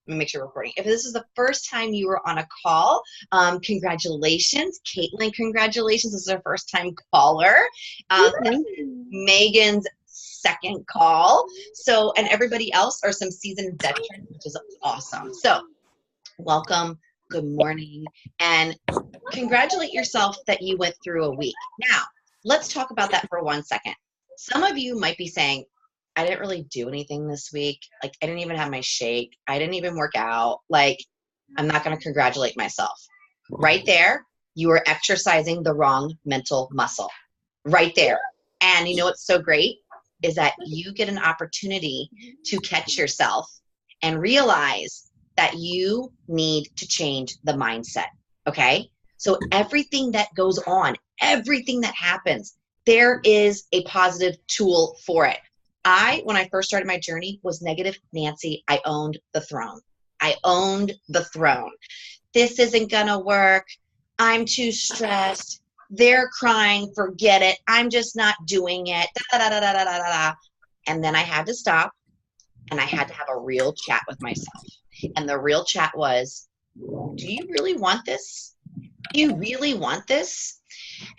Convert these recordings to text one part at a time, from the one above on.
let me make sure we're recording. If this is the first time you were on a call, congratulations. Caitlin, congratulations. This is our first time caller. This is Megan's second call. So, and everybody else are some seasoned veterans, which is awesome. So, welcome. Good morning. And congratulate yourself that you went through a week. Now, let's talk about that for 1 second. Some of you might be saying, I didn't really do anything this week. Like, I didn't even have my shake. I didn't even work out. Like, I'm not going to congratulate myself. Right there, you are exercising the wrong mental muscle. Right there. And you know what's so great is that you get an opportunity to catch yourself and realize that you need to change the mindset. Okay? So everything that goes on, everything that happens, there is a positive tool for it. When I first started my journey, was negative Nancy. I owned the throne. I owned the throne. This isn't gonna work. I'm too stressed. They're crying. Forget it. I'm just not doing it. Da, da, da, da, da, da, da. And then I had to stop and I had to have a real chat with myself. And the real chat was, do you really want this? Do you really want this?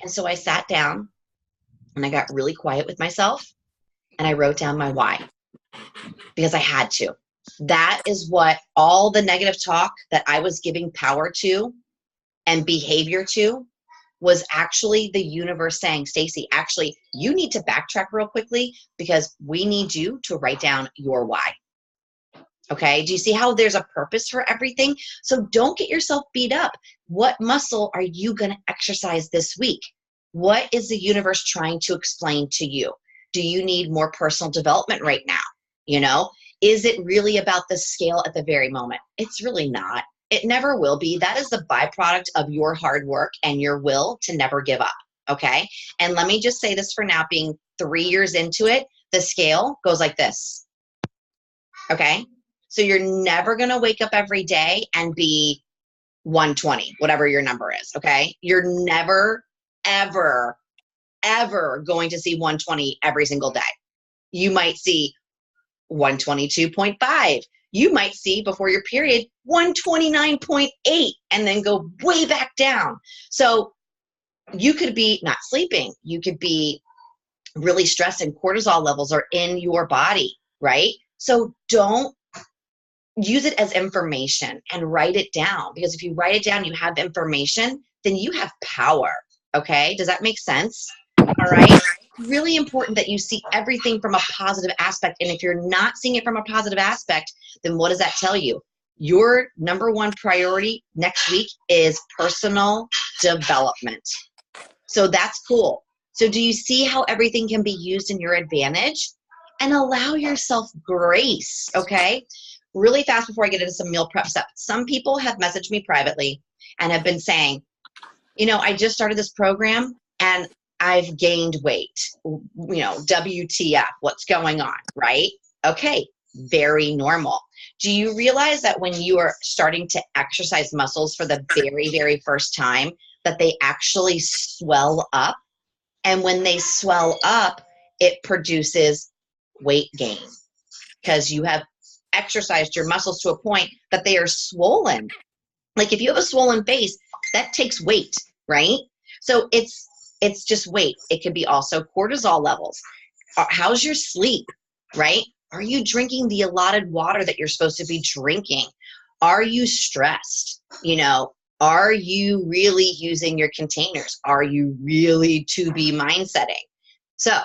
And so I sat down and I got really quiet with myself. And I wrote down my why because I had to. That is what all the negative talk that I was giving power to and behavior to was actually the universe saying, Stacy, actually, you need to backtrack real quickly because we need you to write down your why. Okay, do you see how there's a purpose for everything? So don't get yourself beat up. What muscle are you going to exercise this week? What is the universe trying to explain to you? Do you need more personal development right now? You know, is it really about the scale at the very moment? It's really not. It never will be. That is the byproduct of your hard work and your will to never give up. Okay. And let me just say this for now, being 3 years into it, the scale goes like this. Okay. So you're never going to wake up every day and be 120, whatever your number is. Okay. You're never, ever going to see 120 every single day. You might see 122.5. You might see before your period 129.8 and then go way back down. So you could be not sleeping. You could be really stressed and cortisol levels are in your body, right? So don't use it as information and write it down, because if you write it down, you have information, then you have power. Okay. Does that make sense? All right. Really important that you see everything from a positive aspect. And if you're not seeing it from a positive aspect, then what does that tell you? Your number one priority next week is personal development. So that's cool. So do you see how everything can be used in your advantage? And allow yourself grace. Okay. Really fast before I get into some meal prep stuff. Some people have messaged me privately and have been saying, you know, I just started this program and I've gained weight, you know, WTF, what's going on, right? Okay, very normal. Do you realize that when you are starting to exercise muscles for the very, very first time, that they actually swell up? And when they swell up, it produces weight gain because you have exercised your muscles to a point that they are swollen. Like if you have a swollen face, that takes weight, right? So it's just weight. It could be also cortisol levels. How's your sleep, right? Are you drinking the allotted water that you're supposed to be drinking? Are you stressed? You know, are you really using your containers? Are you really to be mindsetting? So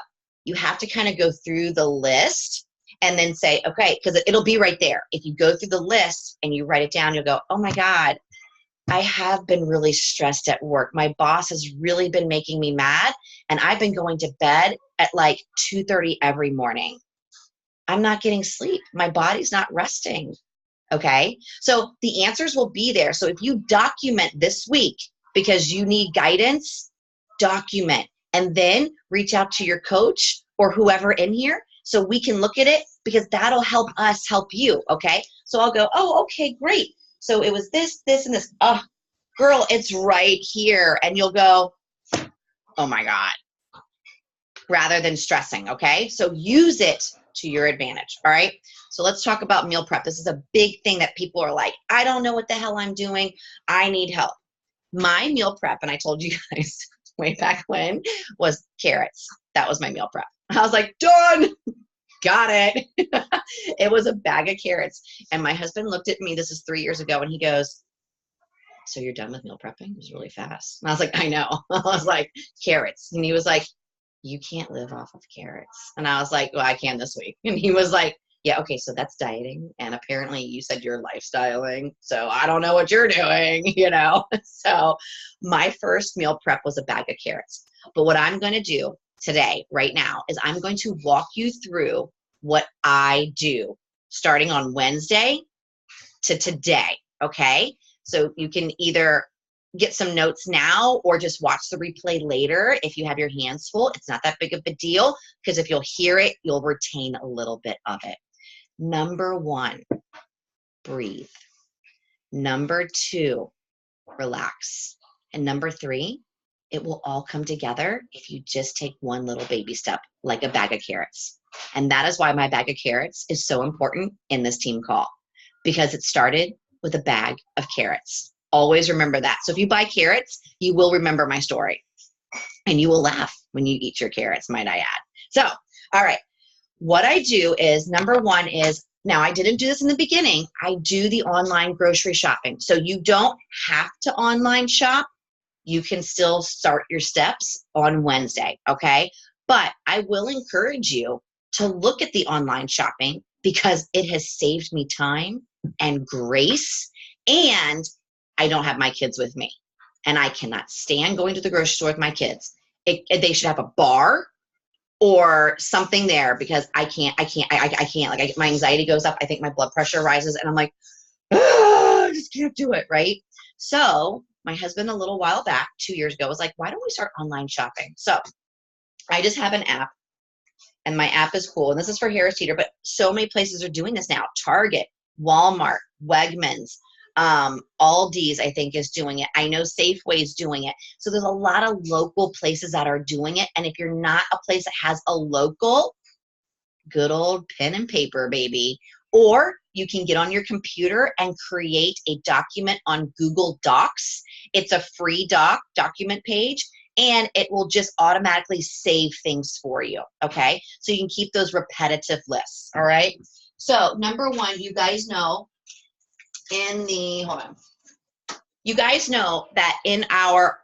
you have to kind of go through the list and then say, okay, because it'll be right there. If you go through the list and you write it down, you'll go, oh my God, I have been really stressed at work. My boss has really been making me mad, and I've been going to bed at like 2:30 every morning. I'm not getting sleep. My body's not resting. Okay. So the answers will be there. So if you document this week because you need guidance, document and then reach out to your coach or whoever in here so we can look at it, because that'll help us help you. Okay. So I'll go, oh, okay, great. So it was this, this, and this. Oh, girl, it's right here. And you'll go, oh my God, rather than stressing. Okay. So use it to your advantage. All right. So let's talk about meal prep. This is a big thing that people are like, I don't know what the hell I'm doing. I need help. My meal prep, and I told you guys way back when, was carrots. That was my meal prep. I was like, done. Got it. It was a bag of carrots. And my husband looked at me, this is 3 years ago, and he goes, so you're done with meal prepping? It was really fast. And I was like, I know. I was like, carrots. And he was like, you can't live off of carrots. And I was like, well, I can this week. And he was like, yeah, okay, so that's dieting. And apparently you said you're lifestyling. So I don't know what you're doing, you know? So my first meal prep was a bag of carrots. But what I'm going to do today, right now, is I'm going to walk you through what I do starting on Wednesday to today, okay? So you can either get some notes now or just watch the replay later if you have your hands full. It's not that big of a deal because if you'll hear it, you'll retain a little bit of it. Number 1, breathe. Number 2, relax. And number 3, it will all come together if you just take one little baby step, like a bag of carrots. And that is why my bag of carrots is so important in this team call, because it started with a bag of carrots. Always remember that. So if you buy carrots, you will remember my story and you will laugh when you eat your carrots, might I add. So, all right. What I do is, number 1 is, now I didn't do this in the beginning, I do the online grocery shopping. So you don't have to online shop. You can still start your steps on Wednesday, okay? But I will encourage you to look at the online shopping because it has saved me time and grace, and I don't have my kids with me. And I cannot stand going to the grocery store with my kids. They should have a bar or something there because I can't, like my anxiety goes up. I think my blood pressure rises and I'm like, I just can't do it, right? So my husband a little while back, 2 years ago, was like, why don't we start online shopping? So I just have an app and my app is cool. And this is for Harris Teeter, but so many places are doing this now. Target, Walmart, Wegmans, Aldi's, I think, is doing it. I know Safeway is doing it. So there's a lot of local places that are doing it. And if you're not a place that has a local, good old pen and paper, baby, or you can get on your computer and create a document on Google Docs. It's a free document page, and it will just automatically save things for you, okay? So you can keep those repetitive lists, all right? So number 1, you guys know you guys know that in our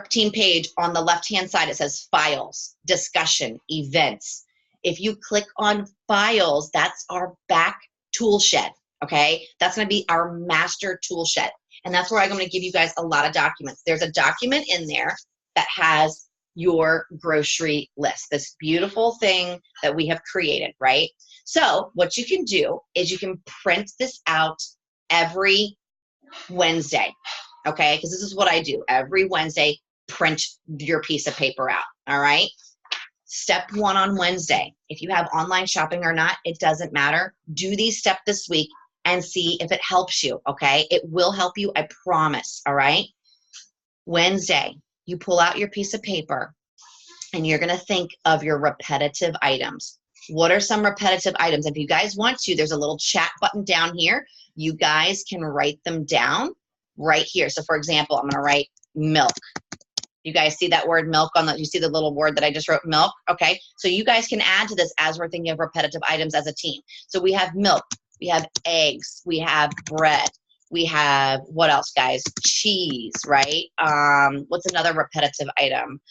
team page on the left-hand side, it says files, discussion, events. If you click on files, that's our back tool shed, okay? That's gonna be our master tool shed. And that's where I'm gonna give you guys a lot of documents. There's a document in there that has your grocery list, this beautiful thing that we have created, right? So what you can do is you can print this out every Wednesday, okay? Because this is what I do. Every Wednesday, print your piece of paper out, all right? Step 1 on Wednesday. If you have online shopping or not, it doesn't matter. Do these steps this week and see if it helps you, okay? It will help you, I promise, all right? Wednesday, you pull out your piece of paper and you're gonna think of your repetitive items. What are some repetitive items? If you guys want to, there's a little chat button down here. You guys can write them down right here. So for example, I'm gonna write milk. You guys see that word milk you see the little word that I just wrote, milk? Okay, so you guys can add to this as we're thinking of repetitive items as a team. So we have milk, we have eggs, we have bread, we have, what else, guys? Cheese, right? What's another repetitive item?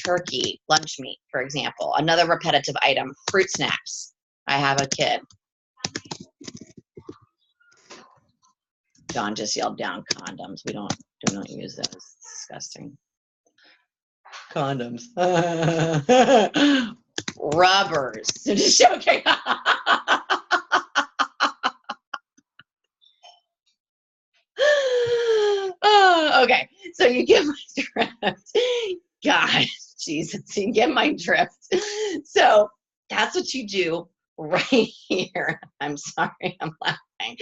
Turkey, lunch meat, for example. Another repetitive item, fruit snacks. I have a kid. John just yelled down condoms. We don't use those. It's disgusting. Condoms. Rubbers. Just joking. Oh, okay. So you get my drift. God, Jesus, you get my drift. So that's what you do right here. I'm sorry, I'm laughing.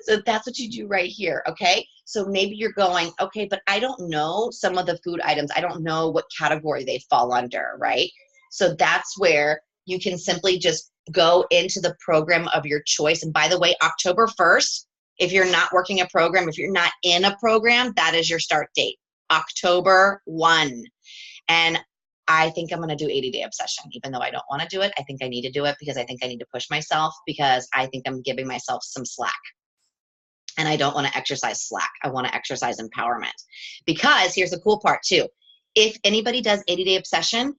So that's what you do right here, okay? So maybe you're going, okay, but I don't know some of the food items. I don't know what category they fall under, right? So that's where you can simply just go into the program of your choice. And by the way, October 1st, if you're not working a program, if you're not in a program, that is your start date, October 1. And I think I'm going to do 80-day obsession, even though I don't want to do it. I think I need to do it because I think I need to push myself, because I think I'm giving myself some slack. And I don't want to exercise slack. I want to exercise empowerment. Because here's the cool part too. If anybody does 80-day obsession,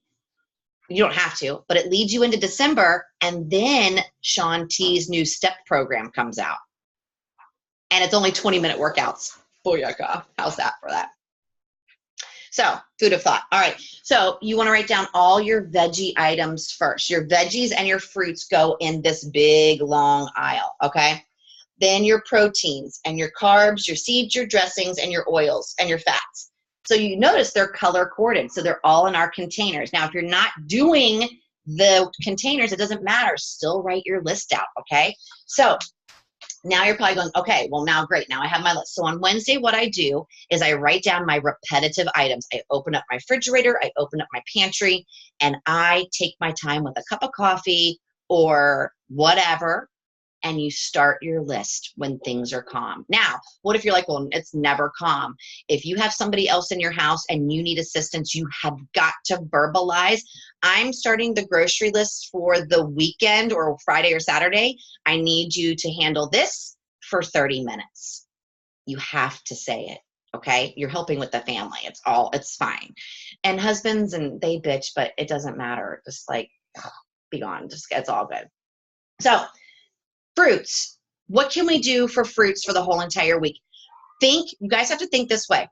you don't have to, but it leads you into December, and then Shaun T's new STEP program comes out. And it's only 20-minute workouts. Booyaka. How's that for that? So, food of thought. All right. So, you want to write down all your veggie items first. Your veggies and your fruits go in this big, long aisle. Okay. Then your proteins and your carbs, your seeds, your dressings, and your oils and your fats. So, you notice they're color coded. So, they're all in our containers. Now, if you're not doing the containers, it doesn't matter. Still write your list out. Okay. So, now you're probably going, okay, well now great, now I have my list. So on Wednesday, what I do is I write down my repetitive items. I open up my refrigerator, I open up my pantry, and I take my time with a cup of coffee or whatever, and you start your list when things are calm. Now, what if you're like, well, it's never calm? If you have somebody else in your house and you need assistance, you have got to verbalize, I'm starting the grocery list for the weekend or Friday or Saturday. I need you to handle this for 30 minutes. You have to say it, okay? You're helping with the family. It's fine. And husbands, and they bitch, but it doesn't matter. Just like, be gone. Just, it's all good. So, fruits. What can we do for fruits for the whole entire week? You guys have to think this way.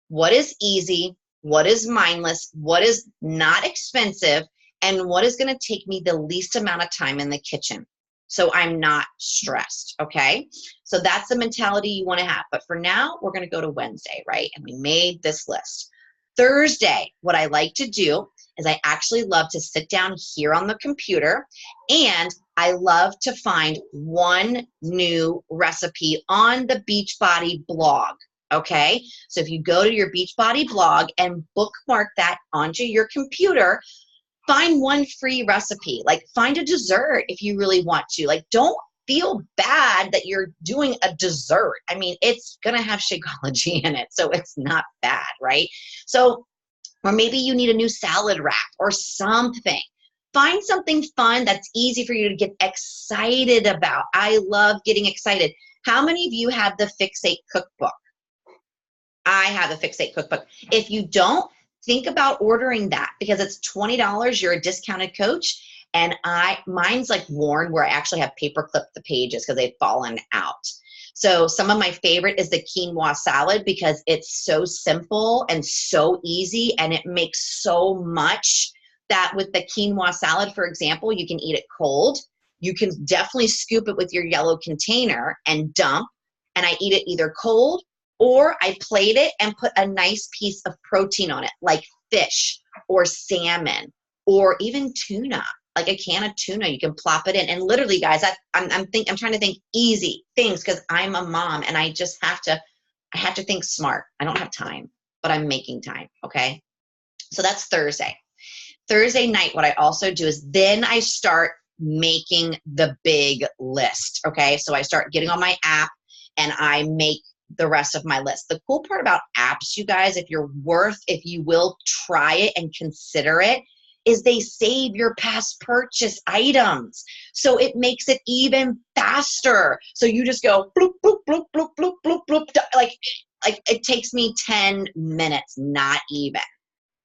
What is easy? What is mindless? What is not expensive? And what is going to take me the least amount of time in the kitchen, so I'm not stressed, okay? So that's the mentality you want to have. But for now, we're going to go to Wednesday, right? And we made this list. Thursday, what I like to do is I actually love to sit down here on the computer, and I love to find one new recipe on the Beachbody blog, okay? So if you go to your Beachbody blog and bookmark that onto your computer, find one free recipe. Like, find a dessert if you really want to. Like, don't feel bad that you're doing a dessert. I mean, it's going to have Shakeology in it, so it's not bad, right? So, or maybe you need a new salad wrap or something. Find something fun that's easy for you to get excited about. I love getting excited. How many of you have the Fix8 cookbook? I have the Fix8 cookbook. If you don't, think about ordering that, because it's $20. You're a discounted coach. And mine's like worn, where I actually have paper clipped the pages because they've fallen out. So some of my favorite is the quinoa salad, because it's so simple and so easy, and it makes so much that with the quinoa salad, for example, you can eat it cold. You can definitely scoop it with your yellow container and dump, and I eat it either cold, or I plate it and put a nice piece of protein on it, like fish or salmon or even tuna. Like a can of tuna, you can plop it in. And literally, guys, I'm trying to think easy things, because I'm a mom and I have to think smart. I don't have time, but I'm making time, okay? So that's Thursday. Thursday night, what I also do is then I start making the big list, okay? So I start getting on my app and I make the rest of my list. The cool part about apps, you guys, if you will try it and consider it, is they save your past purchase items. So it makes it even faster. So you just go bloop, bloop, bloop, bloop, bloop, bloop, bloop. Like it takes me 10 minutes, not even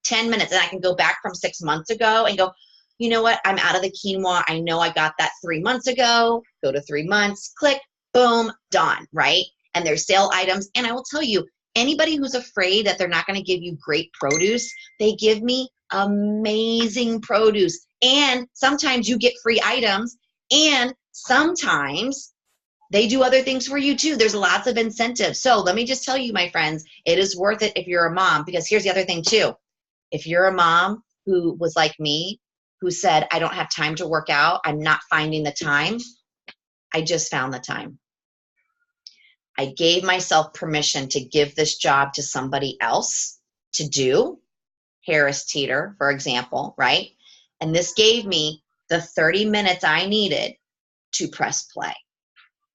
10 minutes. And I can go back from 6 months ago and go, you know what? I'm out of the quinoa. I know I got that 3 months ago. Go to 3 months, click, boom, done, right? And there's sale items. And I will tell you, anybody who's afraid that they're not going to give you great produce, they give me amazing produce. And sometimes you get free items, and sometimes they do other things for you too. There's lots of incentives. So let me just tell you, my friends, it is worth it if you're a mom, because here's the other thing too. If you're a mom who was like me, who said, I don't have time to work out, I'm not finding the time, I just found the time. I gave myself permission to give this job to somebody else to do, Harris Teeter, for example, right? And this gave me the 30 minutes I needed to press play.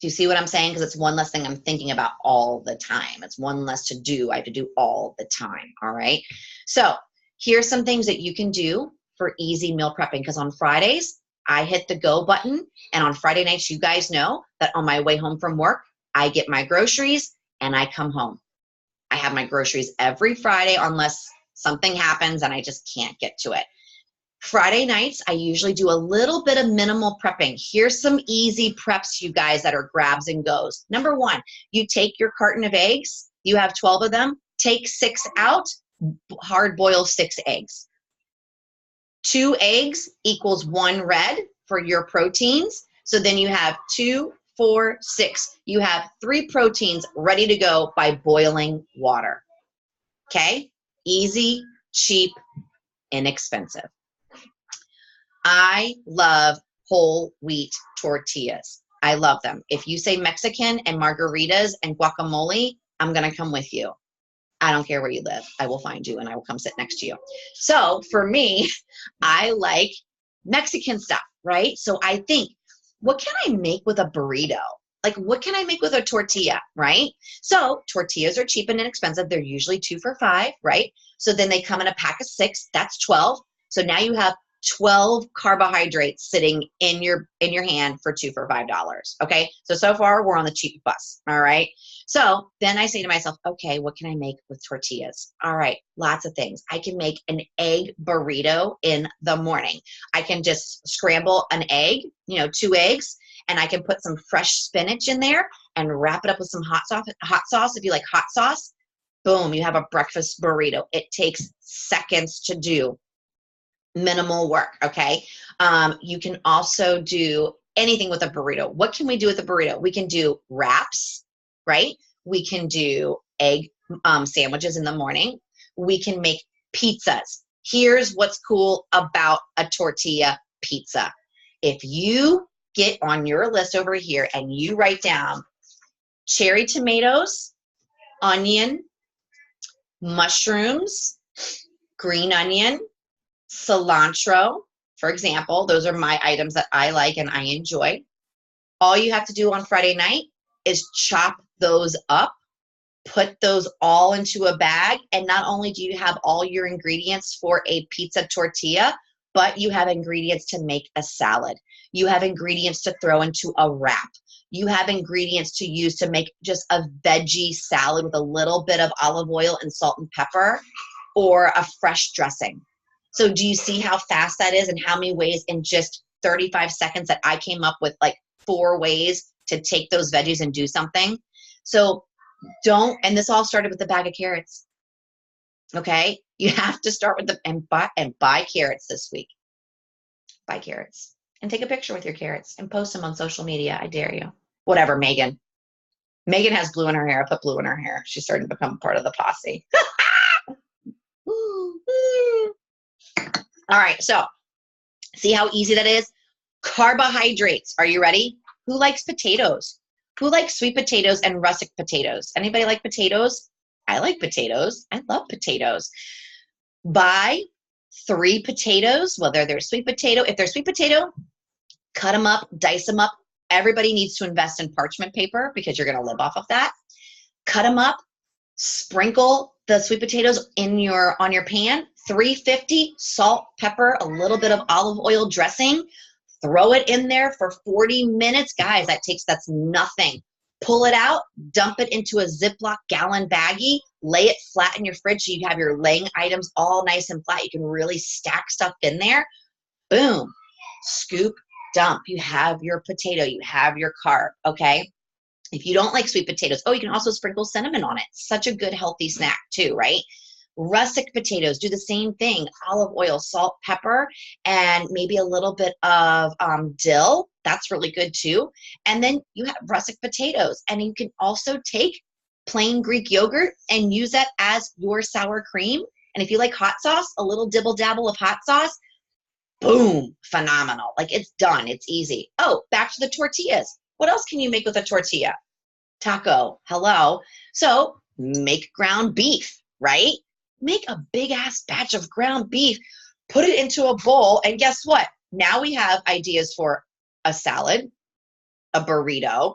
Do you see what I'm saying? Because it's one less thing I'm thinking about all the time. It's one less to do. I have to do all the time. All right. So here's some things that you can do for easy meal prepping. Because on Fridays, I hit the go button. And on Friday nights, you guys know that on my way home from work, I get my groceries and I come home. I have my groceries every Friday unless something happens and I just can't get to it. Friday nights, I usually do a little bit of minimal prepping. Here's some easy preps, you guys, that are grabs and goes. Number one, you take your carton of eggs. You have 12 of them. Take 6 out, hard boil 6 eggs. 2 eggs equals 1 red for your proteins. So then you have 2, 4, 6. You have 3 proteins ready to go by boiling water. Okay? Easy, cheap, inexpensive. I love whole wheat tortillas. I love them. If you say Mexican and margaritas and guacamole, I'm going to come with you. I don't care where you live. I will find you and I will come sit next to you. So for me, I like Mexican stuff, right? So I think, what can I make with a burrito? Like, what can I make with a tortilla, right? So tortillas are cheap and inexpensive. They're usually 2 for $5, right? So then they come in a pack of 6. That's 12. So now you have 12 carbohydrates sitting in your hand for 2 for $5. Okay. So far we're on the cheap bus. All right. So then I say to myself, okay, what can I make with tortillas? All right. Lots of things. I can make an egg burrito in the morning. I can just scramble an egg, 2 eggs, and I can put some fresh spinach in there and wrap it up with some hot sauce. If you like hot sauce, boom, you have a breakfast burrito. It takes seconds to do. Minimal work, okay? You can also do anything with a burrito. What can we do with a burrito? We can do wraps, right? We can do egg sandwiches in the morning. We can make pizzas. Here's what's cool about a tortilla pizza. If you get on your list over here and you write down cherry tomatoes, onion, mushrooms, green onion, cilantro, for example, those are my items that I like and I enjoy. All you have to do on Friday night is chop those up, put those all into a bag, and not only do you have all your ingredients for a pizza tortilla, but you have ingredients to make a salad. You have ingredients to throw into a wrap. You have ingredients to use to make just a veggie salad with a little bit of olive oil and salt and pepper, or a fresh dressing. So do you see how fast that is and how many ways in just 35 seconds that I came up with, like 4 ways to take those veggies and do something? So and this all started with the bag of carrots. Okay? You have to start with and buy carrots this week. Buy carrots and take a picture with your carrots and post them on social media. I dare you. Whatever, Megan. Megan has blue in her hair. I put blue in her hair. She's starting to become part of the posse. All right, so see how easy that is? Carbohydrates. Are you ready? Who likes potatoes? Who likes sweet potatoes and russet potatoes? Anybody like potatoes? I like potatoes. I love potatoes. Buy 3 potatoes, whether they're sweet potato. If they're sweet potato, cut them up, dice them up. Everybody needs to invest in parchment paper because you're going to live off of that. Cut them up, sprinkle the sweet potatoes on your pan. 350, salt, pepper, a little bit of olive oil dressing. Throw it in there for 40 minutes. Guys, that's nothing. Pull it out, dump it into a Ziploc gallon baggie, lay it flat in your fridge so you have your laying items all nice and flat. You can really stack stuff in there. Boom. Scoop, dump. You have your potato. You have your carb, okay? If you don't like sweet potatoes, you can also sprinkle cinnamon on it. Such a good healthy snack too, right? Russet potatoes, do the same thing. Olive oil, salt, pepper, and maybe a little bit of dill. That's really good too. And then you have russet potatoes. And you can also take plain Greek yogurt and use that as your sour cream. And if you like hot sauce, a little dibble dabble of hot sauce, boom, phenomenal. Like, it's done. It's easy. Oh, back to the tortillas. What else can you make with a tortilla? Taco. Hello. So make ground beef, right? Make a big ass batch of ground beef, put it into a bowl, and guess what? now we have ideas for a salad, a burrito.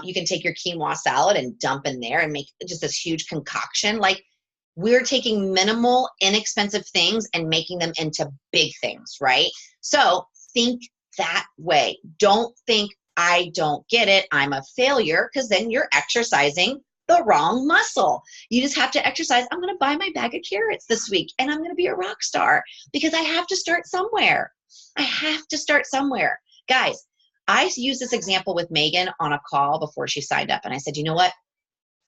You can take your quinoa salad and dump in there and make just this huge concoction. Like, we're taking minimal, inexpensive things and making them into big things, right? So think that way. Don't think, I don't get it, I'm a failure, because then you're exercising the wrong muscle. You just have to exercise. I'm going to buy my bag of carrots this week and I'm going to be a rock star, because I have to start somewhere. I have to start somewhere. Guys, I used this example with Megan on a call before she signed up. And I said, you know what?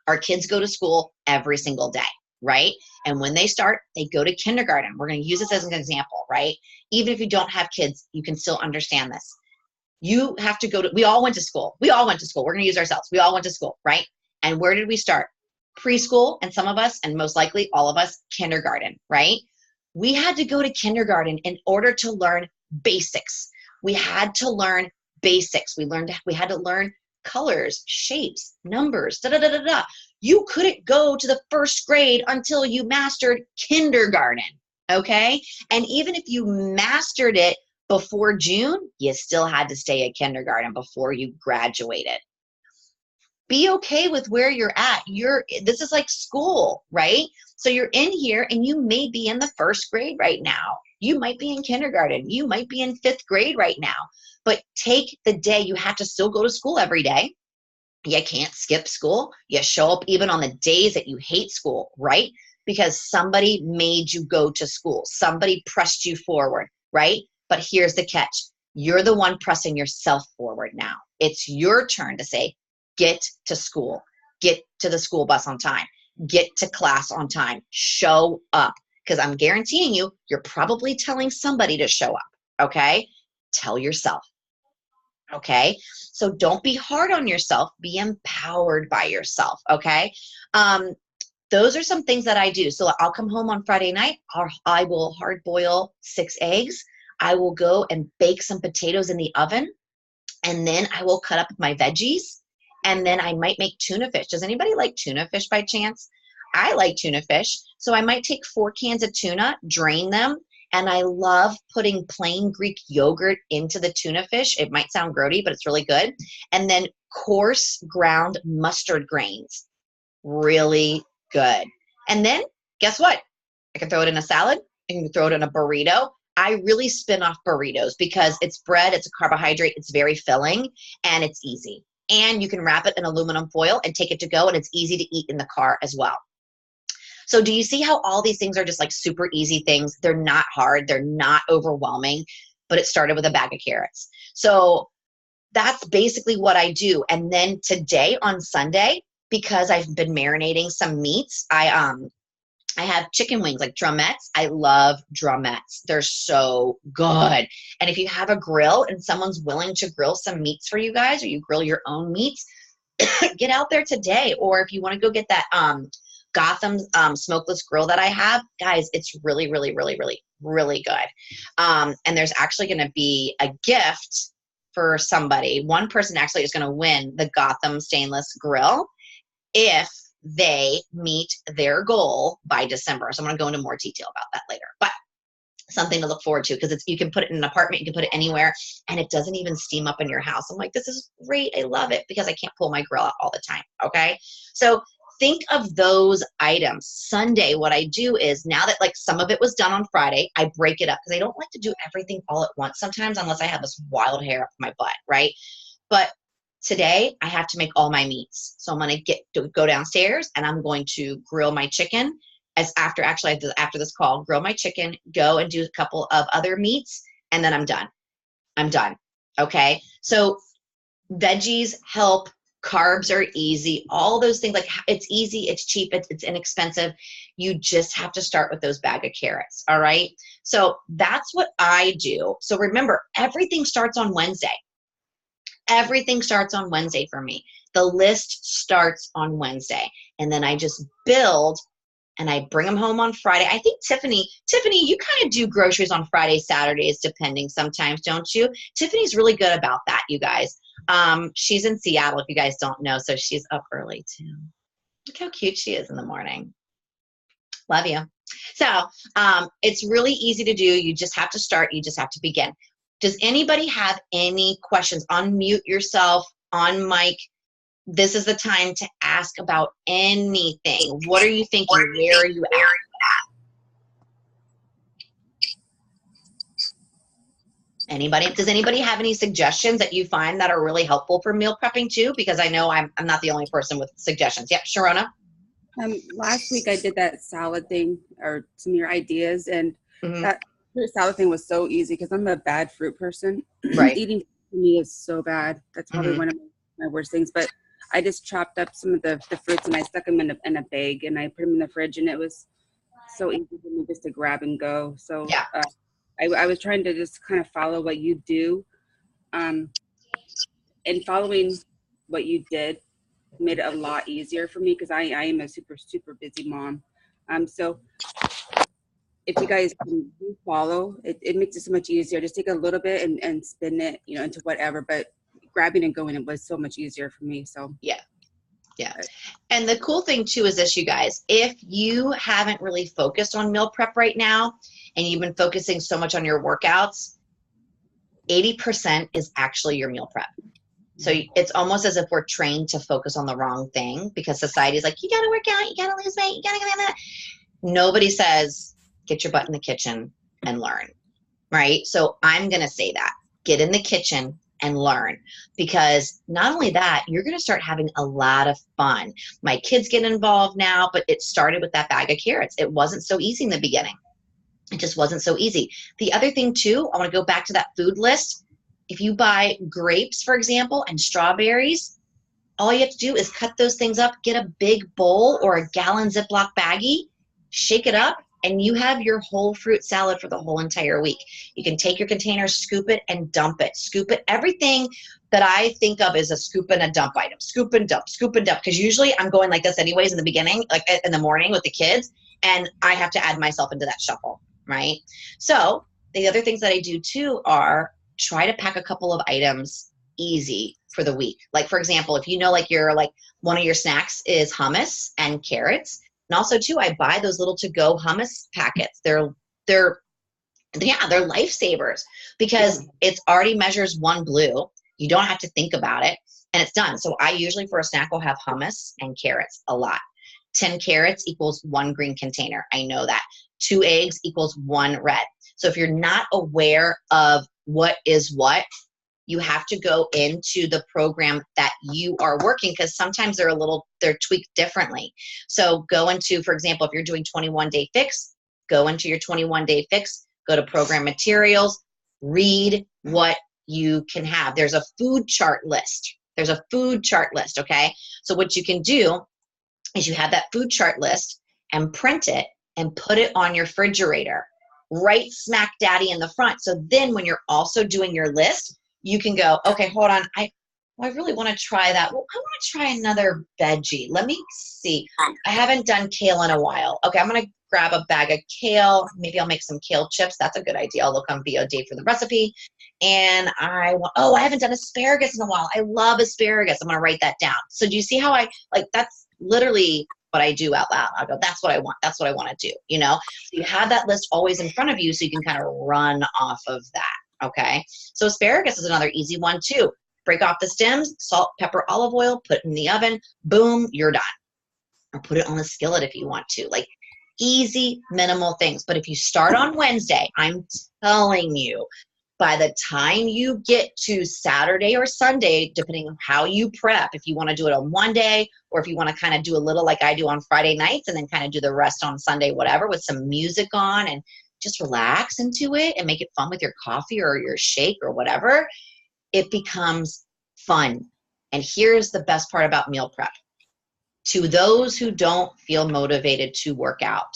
Our kids go to school every single day, right? And when they start, they go to kindergarten. We're going to use this as an example, right? Even if you don't have kids, you can still understand this. You have to go to, we all went to school. We all went to school. We're going to use ourselves. We all went to school, right? And where did we start? Preschool, and some of us, and most likely all of us, kindergarten, right? We had to go to kindergarten in order to learn basics. We had to learn basics. We had to learn colors, shapes, numbers, da da da da da. You couldn't go to the first grade until you mastered kindergarten, okay? And even if you mastered it before June, you still had to stay at kindergarten before you graduated. Be okay with where you're at. This is like school, right? So you're in here and you may be in the first grade right now. You might be in kindergarten. You might be in 5th grade right now. But take the day. You have to still go to school every day. You can't skip school. You show up even on the days that you hate school, right? Because somebody made you go to school. Somebody pressed you forward, right? But here's the catch. You're the one pressing yourself forward now. It's your turn to say, get to school. Get to the school bus on time. Get to class on time. Show up. Because I'm guaranteeing you, you're probably telling somebody to show up, okay? Tell yourself, okay? So don't be hard on yourself. Be empowered by yourself, okay? Those are some things that I do. So I'll come home on Friday night. I will hard boil 6 eggs. I will go and bake some potatoes in the oven. And then I will cut up my veggies. And then I might make tuna fish. Does anybody like tuna fish by chance? I like tuna fish. So I might take 4 cans of tuna, drain them, and I love putting plain Greek yogurt into the tuna fish. It might sound grody, but it's really good. And then coarse ground mustard grains. Really good. And then guess what? I can throw it in a salad. I can throw it in a burrito. I really spin off burritos because it's bread, it's a carbohydrate, it's very filling, and it's easy. And you can wrap it in aluminum foil and take it to go, and it's easy to eat in the car as well. So do you see how all these things are just like super easy things? They're not hard. They're not overwhelming, but it started with a bag of carrots. So that's basically what I do. And then today on Sunday, because I've been marinating some meats, I have chicken wings, like drumettes. I love drumettes. They're so good. And if you have a grill and someone's willing to grill some meats for you guys, or you grill your own meats, get out there today. Or if you want to go get that Gotham smokeless grill that I have, guys, it's really, really, really, really, really good. And there's actually going to be a gift for somebody. One person actually is going to win the Gotham stainless grill if they meet their goal by December. So I'm going to go into more detail about that later, but something to look forward to, because you can put it in an apartment, you can put it anywhere, and it doesn't even steam up in your house. I'm like, this is great. I love it, because I can't pull my grill out all the time. Okay. So think of those items. Sunday, what I do is, now that like some of it was done on Friday, I break it up, because I don't like to do everything all at once sometimes, unless I have this wild hair up my butt, right? But today I have to make all my meats. So I'm going to go downstairs and I'm going to grill my chicken after this call, grill my chicken, go and do a couple of other meats, and then I'm done. I'm done. Okay. So veggies help. Carbs are easy. All those things, like, it's easy, it's cheap, it's inexpensive. You just have to start with those bag of carrots. All right. So that's what I do. So remember, everything starts on Wednesday. Everything starts on Wednesday for me. The list starts on Wednesday, and then I just build and I bring them home on Friday. I think Tiffany, you kind of do groceries on Fridays, Saturdays, depending sometimes, don't you? Tiffany's really good about that, you guys. She's in Seattle, if you guys don't know, so she's up early too. Look how cute she is in the morning. Love you. So it's really easy to do. You just have to start. You just have to begin. Does anybody have any questions? Unmute yourself on mic. This is the time to ask about anything. What are you thinking? Where are you at? Anybody? Does anybody have any suggestions that you find that are really helpful for meal prepping too? Because I know I'm not the only person with suggestions. Yep, Sharona? Last week I did that salad thing, or some of your ideas, and Mm-hmm. that fruit salad thing was so easy because I'm a bad fruit person. Right. Eating for me is so bad. That's probably Mm-hmm. one of my worst things. But I just chopped up some of the fruits and I stuck them in a bag and I put them in the fridge, and it was so easy for me just to grab and go. So Yeah. I was trying to just kind of follow what you do, and following what you did made it a lot easier for me because I am a super busy mom. So if you guys can follow, it makes it so much easier. Just take a little bit and spin it, into whatever. But grabbing and going, it was so much easier for me. So yeah. And the cool thing too is this, you guys, if you haven't really focused on meal prep right now and you've been focusing so much on your workouts, 80% is actually your meal prep. So it's almost as if we're trained to focus on the wrong thing because society's like, you got to work out, you got to lose weight, you got to get that. Nobody says, get your butt in the kitchen and learn, right? So I'm going to say that. Get in the kitchen and learn, because not only that, you're going to start having a lot of fun. My kids get involved now, but it started with that bag of carrots. It wasn't so easy in the beginning. It just wasn't so easy. The other thing too, I want to go back to that food list. If you buy grapes, for example, and strawberries, all you have to do is cut those things up, get a big bowl or a gallon Ziploc baggie, shake it up, and you have your whole fruit salad for the whole entire week. You can take your container, scoop it, and dump it. Scoop it. Everything that I think of is a scoop and a dump item. Scoop and dump, scoop and dump. Because usually I'm going like this anyways in the beginning, like in the morning with the kids, and I have to add myself into that shuffle, right? So the other things that I do too are try to pack a couple of items easy for the week. Like, for example, if you know, like one of your snacks is hummus and carrots. And also too, I buy those little to-go hummus packets. They're lifesavers because it's already measures 1 blue. You don't have to think about it and it's done. So I usually for a snack will have hummus and carrots a lot. 10 carrots equals 1 green container. I know that. 2 eggs equals 1 red. So if you're not aware of what is what, you have to go into the program that you are working, because sometimes they're tweaked differently. So go into, for example, if you're doing 21-day fix, go into your 21-day fix, go to program materials, read what you can have. There's a food chart list. Okay? So what you can do is you have that food chart list and print it and put it on your refrigerator, right smack daddy in the front. So then when you're also doing your list, you can go, okay, hold on. I really want to try that. Well, I want to try another veggie. Let me see. I haven't done kale in a while. Okay, I'm going to grab a bag of kale. Maybe I'll make some kale chips. That's a good idea. I'll look on VOD for the recipe. And I haven't done asparagus in a while. I love asparagus. I'm going to write that down. So do you see how that's literally what I do out loud. I go, that's what I want. That's what I want to do. So you have that list always in front of you so you can kind of run off of that. Okay, so asparagus is another easy one too. Break off the stems, salt, pepper, olive oil, put it in the oven, boom, you're done. Or put it on a skillet if you want to. Like easy, minimal things. But if you start on Wednesday, I'm telling you, by the time you get to Saturday or Sunday, depending on how you prep, if you want to do it on one day, or if you want to kind of do a little like I do on Friday nights and then kind of do the rest on Sunday, whatever, with some music on and just relax into it and make it fun with your coffee or your shake or whatever, it becomes fun. And here's the best part about meal prep. To those who don't feel motivated to work out,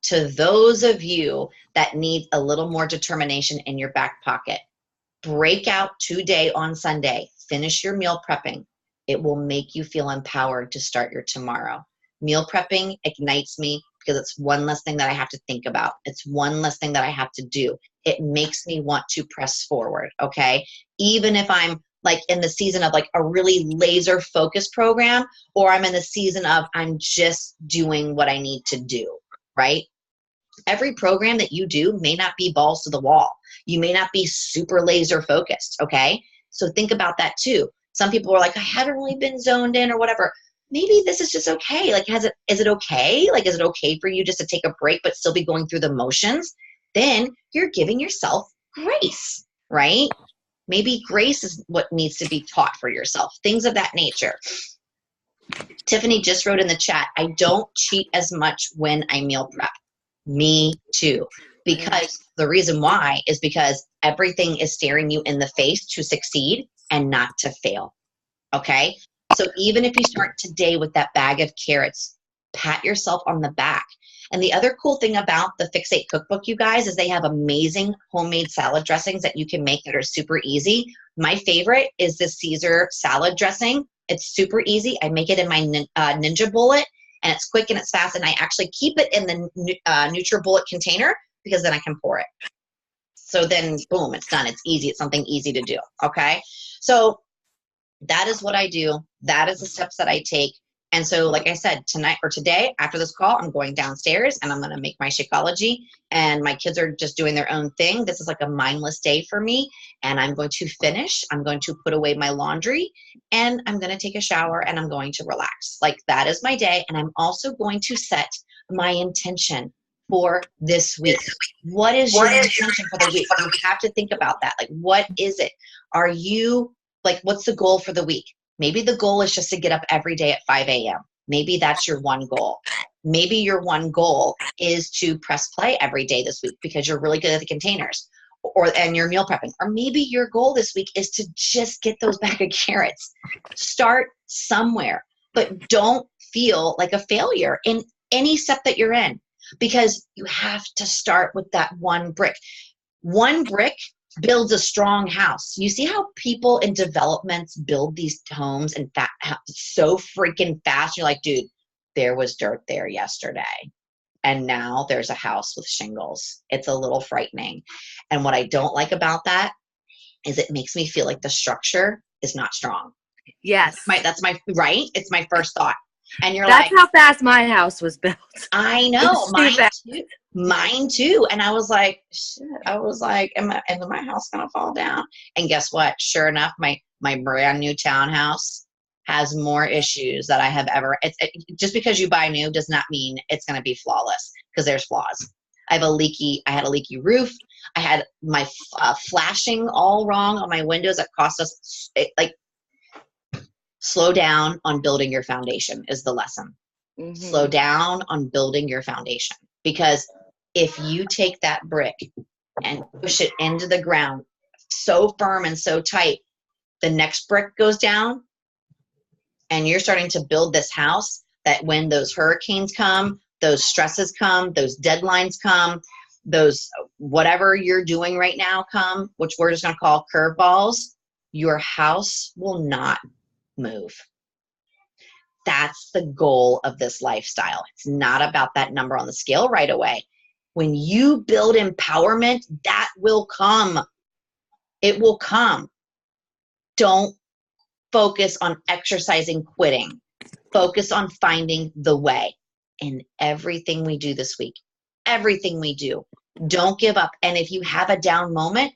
to those of you that need a little more determination in your back pocket, break out today on Sunday, finish your meal prepping. It will make you feel empowered to start your tomorrow. Meal prepping ignites me because it's one less thing that I have to think about. It's one less thing that I have to do. It makes me want to press forward, okay? Even if I'm like in the season of like a really laser focused program, or I'm in the season of I'm just doing what I need to do, right? Every program that you do may not be balls to the wall. You may not be super laser focused, okay? So think about that too. Some people are like, I haven't really been zoned in or whatever. Maybe this is just okay. Like, is it okay? Like, is it okay for you just to take a break but still be going through the motions? Then you're giving yourself grace, right? Maybe grace is what needs to be taught for yourself, things of that nature. Tiffany just wrote in the chat, I don't cheat as much when I meal prep. Me too. Because the reason why is because everything is staring you in the face to succeed and not to fail. Okay? So even if you start today with that bag of carrots, pat yourself on the back. And the other cool thing about the Fix8 cookbook, you guys, is they have amazing homemade salad dressings that you can make that are super easy. My favorite is the Caesar salad dressing. It's super easy. I make it in my Ninja Bullet, and it's quick and it's fast, and I actually keep it in the NutriBullet container because then I can pour it. So then, boom, it's done. It's easy. It's something easy to do, okay? So that is what I do. That is the steps that I take. And so, like I said, tonight or today, after this call, I'm going downstairs and I'm going to make my Shakeology, and my kids are just doing their own thing. This is like a mindless day for me, and I'm going to finish. I'm going to put away my laundry, and I'm going to take a shower, and I'm going to relax. Like, that is my day. And I'm also going to set my intention for this week. What is your intention for the week? You have to think about that. Like, what is it? Are you, like, what's the goal for the week? Maybe the goal is just to get up every day at 5 a.m. Maybe that's your one goal. Maybe your one goal is to press play every day this week because you're really good at the containers, and you're meal prepping. Or maybe your goal this week is to just get those bag of carrots. Start somewhere, but don't feel like a failure in any step that you're in, because you have to start with that one brick. One brick builds a strong house. You see how people in developments build these homes and so freaking fast. You're like, dude, there was dirt there yesterday, and now there's a house with shingles. It's a little frightening. And what I don't like about that is it makes me feel like the structure is not strong. Yes. That's my right. It's my first thought. And you're That's like, how fast my house was built. I know, mine too. And I was like, shit. I was like, is my house gonna fall down? And guess what? Sure enough, my brand new townhouse has more issues that I have ever. Just because you buy new does not mean it's gonna be flawless, because there's flaws. I had a leaky roof. I had my flashing all wrong on my windows. That cost us slow down on building your foundation is the lesson. Mm-hmm. Slow down on building your foundation, because if you take that brick and push it into the ground so firm and so tight, the next brick goes down, and you're starting to build this house that when those hurricanes come, those stresses come, those deadlines come, those whatever you're doing right now come, which we're just going to call curveballs, your house will not move. That's the goal of this lifestyle. It's not about that number on the scale right away. When you build empowerment, that will come. It will come. Don't focus on exercising quitting. Focus on finding the way in everything we do this week. Everything we do. Don't give up. And if you have a down moment,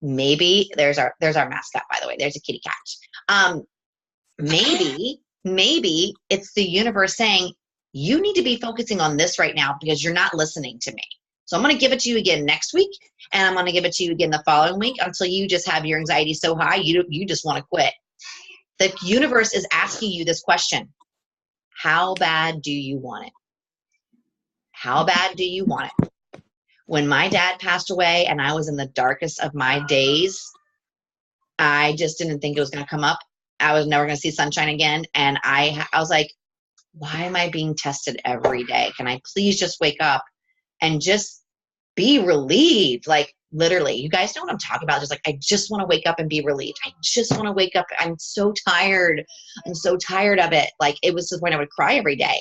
maybe there's our mascot, by the way. There's a kitty cat. Maybe it's the universe saying, you need to be focusing on this right now because you're not listening to me. So I'm going to give it to you again next week, and I'm going to give it to you again the following week until you just have your anxiety so high you just want to quit. The universe is asking you this question. How bad do you want it? How bad do you want it? When my dad passed away and I was in the darkest of my days, I just didn't think it was going to come up. I was never going to see sunshine again. And I was like, why am I being tested every day? Can I please just wake up and just be relieved? Like, literally, you guys know what I'm talking about. Just like, I just want to wake up and be relieved. I just want to wake up. I'm so tired. I'm so tired of it. Like, it was to the point I would cry every day.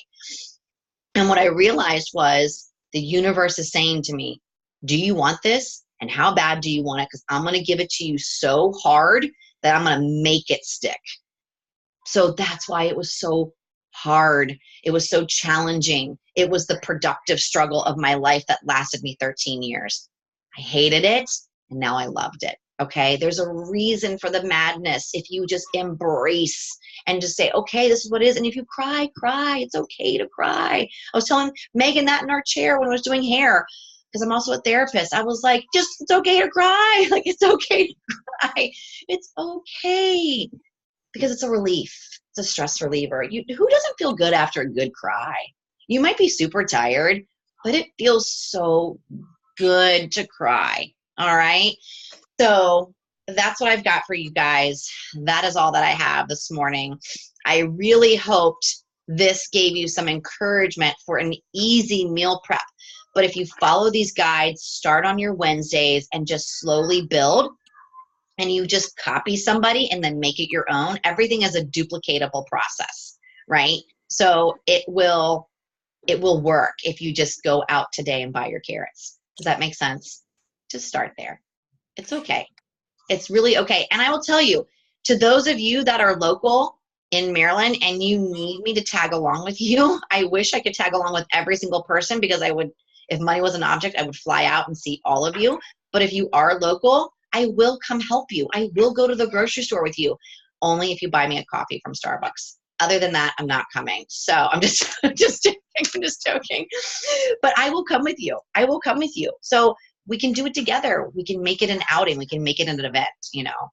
And what I realized was the universe is saying to me, do you want this? And how bad do you want it? Because I'm going to give it to you so hard that I'm going to make it stick. So that's why it was so hard. It was so challenging. It was the productive struggle of my life that lasted me 13 years. I hated it, and now I loved it. Okay, there's a reason for the madness if you just embrace and just say, okay, this is what it is. And if you cry, cry. It's okay to cry. I was telling Megan that in our chair when I was doing hair, because I'm also a therapist. I was like, it's okay to cry. Like, it's okay to cry. It's okay, because it's a relief. It's a stress reliever. Who doesn't feel good after a good cry? You might be super tired, but it feels so good to cry. All right. So that's what I've got for you guys. That is all that I have this morning. I really hoped this gave you some encouragement for an easy meal prep. But if you follow these guides, start on your Wednesdays and just slowly build, and you just copy somebody and then make it your own, everything is a duplicatable process, right? So it will work if you just go out today and buy your carrots. Does that make sense? Just start there. It's okay. It's really okay. And I will tell you, to those of you that are local in Maryland and you need me to tag along with you, I wish I could tag along with every single person, because I would, if money was an object, I would fly out and see all of you. But if you are local, I will come help you. I will go to the grocery store with you, only if you buy me a coffee from Starbucks. Other than that, I'm not coming. So I'm just joking. But I will come with you. I will come with you. So we can do it together. We can make it an outing. We can make it an event, you know.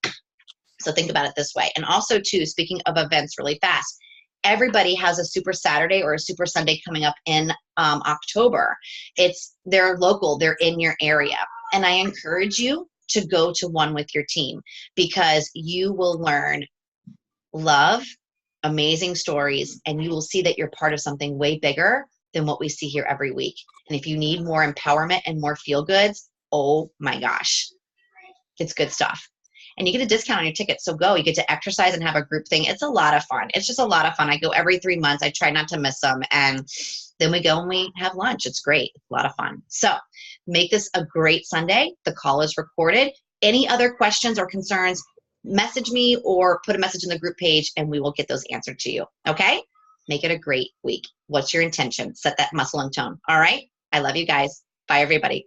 So think about it this way. And also, too, speaking of events really fast, everybody has a Super Saturday or a Super Sunday coming up in October. They're local. They're in your area. And I encourage you to go to one with your team, because you will learn love, amazing stories, and you will see that you're part of something way bigger than what we see here every week. And if you need more empowerment and more feel goods, oh my gosh, it's good stuff. And you get a discount on your ticket, so go. You get to exercise and have a group thing. It's a lot of fun. It's just a lot of fun. I go every 3 months. I try not to miss them. And then we go and we have lunch. It's great. It's a lot of fun. So make this a great Sunday. The call is recorded. Any other questions or concerns, message me or put a message in the group page and we will get those answered to you. Okay? Make it a great week. What's your intention? Set that muscle and tone. All right? I love you guys. Bye, everybody.